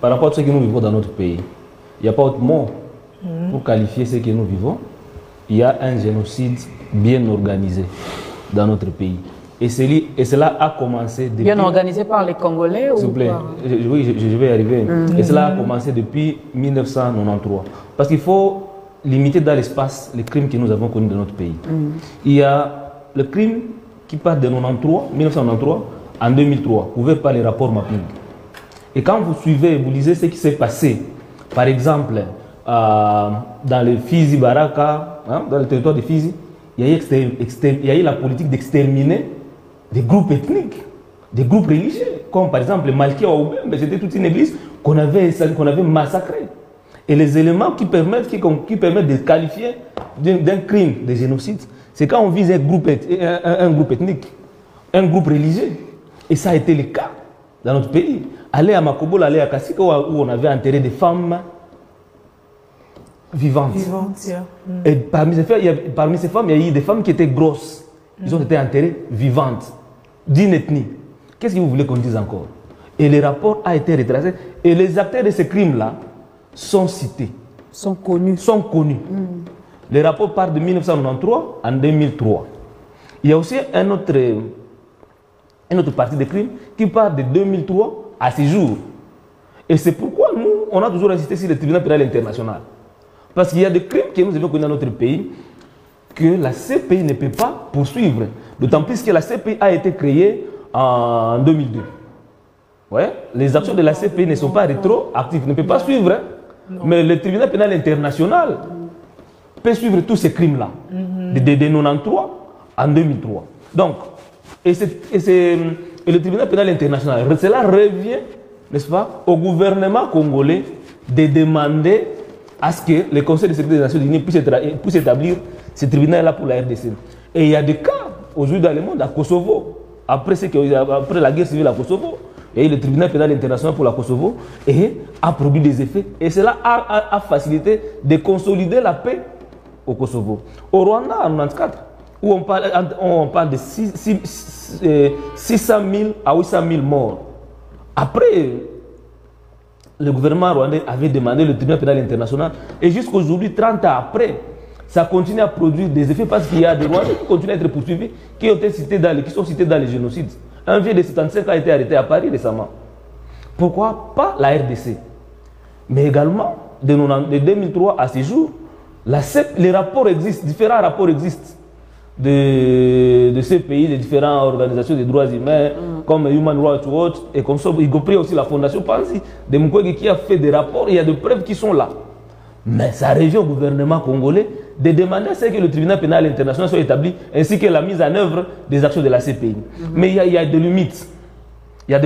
par rapport à ce que nous vivons dans notre pays, il n'y a pas autre mot pour qualifier ce que nous vivons. Il y a un génocide bien organisé dans notre pays. Et cela a commencé depuis... Bien organisé par les Congolais ou plaît, par... Oui, je vais y arriver. Et cela a commencé depuis 1993. Parce qu'il faut limiter dans l'espace les crimes que nous avons connus dans notre pays. Il y a le crime qui part de 1993 en 2003, couvert par les rapports mapping. Et quand vous suivez, vous lisez ce qui s'est passé, par exemple, dans le Fizi Baraka, hein, dans le territoire de Fizi, il y a eu la politique d'exterminer des groupes ethniques, des groupes religieux, comme par exemple le Malkia Oubembe, c'était toute une église qu'on avait massacrée. Et les éléments qui permettent de qualifier d'un crime de génocide, c'est quand on vise un groupe ethnique, un groupe religieux. Et ça a été le cas dans notre pays. Aller à Makobola, aller à Kassika, où on avait enterré des femmes vivantes. Et parmi ces femmes, il y a eu des femmes qui étaient grosses. Ils ont été enterrées vivantes, d'une ethnie. Qu'est-ce que vous voulez qu'on dise encore? Et le rapport a été retracé. Et les acteurs de ces crimes-là sont cités. Sont connus. Le rapport part de 1993 en 2003. Il y a aussi une autre partie des crimes qui part de 2003 à ce jour. Et c'est pourquoi nous, on a toujours insisté sur le tribunal pénal international. Parce qu'il y a des crimes que nous avons connus dans notre pays que la CPI ne peut pas poursuivre. D'autant plus que la CPI a été créée en 2002. Ouais. Les actions de la CPI ne sont pas rétroactives, ne peuvent pas suivre. Hein. Mais le tribunal pénal international peut suivre tous ces crimes-là, de 1993 en 2003. Donc, et le tribunal pénal international, cela revient, n'est-ce pas, au gouvernement congolais de demander à ce que le Conseil de sécurité des Nations Unies puisse établir ce tribunal-là pour la RDC. Et il y a des cas aujourd'hui dans le monde, à Kosovo, après la guerre civile à Kosovo, il y a eu le tribunal pénal international pour la Kosovo et a produit des effets. Et cela a facilité de consolider la paix au Kosovo. Au Rwanda, en 1994, où on parle de 600 000 à 800 000 morts. Après, le gouvernement rwandais avait demandé le tribunal pénal international et jusqu'aujourd'hui, 30 ans après, ça continue à produire des effets parce qu'il y a des Rwandais qui continuent à être poursuivis, qui sont cités dans les génocides. Un vieux de 75 a été arrêté à Paris récemment. Pourquoi pas la RDC? Mais également, de 2003 à ce jour, les rapports existent, différents rapports existent de ces pays, de différentes organisations des droits humains, comme Human Rights Watch, et comme ça, y compris aussi la Fondation Panzi de Mukwege qui a fait des rapports, il y a des preuves qui sont là. Mais ça revient au gouvernement congolais de demander à ce que le tribunal pénal international soit établi, ainsi que la mise en œuvre des actions de la CPI. Mais il y a des limites. Il y a des